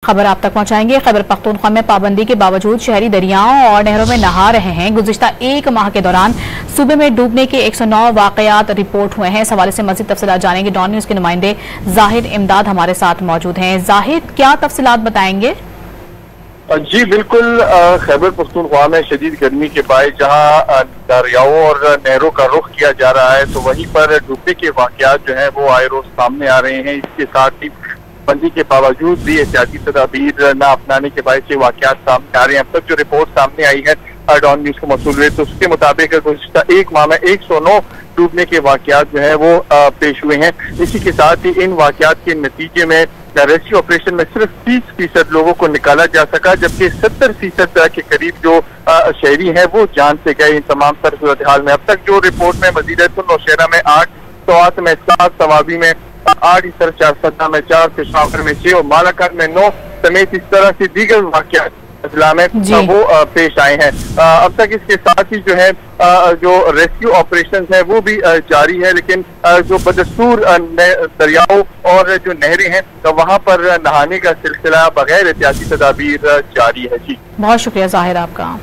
खबर आप तक पहुंचाएंगे। खैबर पख्तूनख्वा में पाबंदी के बावजूद शहरी दरियाओं और नहरों में नहा रहे हैं। गुज़िश्ता एक माह के दौरान सूबे में डूबने के 109 वाकयात रिपोर्ट हुए हैं। इस हवाले से मज़ीद तफसीलात जानेंगे। डॉन न्यूज़ के नुमाइंदे जाहिद इमदाद हमारे साथ मौजूद हैं। जाहिद, क्या तफसीलात बताएंगे? जी बिल्कुल, खैबर पख्तूनख्वा में शदीद गर्मी के बायस जहां दरियाओं और नहरों का रुख किया जा रहा है, तो वहीं पर डूबने के वाकयात जो है वो आए रोज सामने आ रहे हैं। इसके साथ ही बंदी के बावजूद भी एहतियाती तदाबीर न अपनाने के बायस ये वाकयात सामने आ रहे हैं। अब तक जो रिपोर्ट सामने आई है डॉन न्यूज को मौसूल हुए, तो उसके मुताबिक गुज़िश्ता एक माह में 109 डूबने के वाकयात जो है वो पेश हुए हैं। इसी के साथ ही इन वाकयात के नतीजे में रेस्क्यू ऑपरेशन में सिर्फ 30% लोगों को निकाला जा सका, जबकि 70% के करीब जो शहरी हैं वो जान से गए। इन तमाम तर सूरत हाल में अब तक जो रिपोर्ट में मजीद है, तो नौशहरा में 8, सवात में 7, सवाबी में 8, इस तरह चारसदा में 4, पेशावर में 6 और मालाकान में 9 समेत इस तरह से दीगर वाकयात अजला में वो पेश आए हैं। अब तक इसके साथ ही जो है जो रेस्क्यू ऑपरेशन है वो भी जारी है, लेकिन जो बदस्तूर दरियाओं और जो नहरें हैं तो वहाँ पर नहाने का सिलसिला बगैर एहतियाती तदाबीर जारी है। जी, बहुत शुक्रिया जाहिर आपका।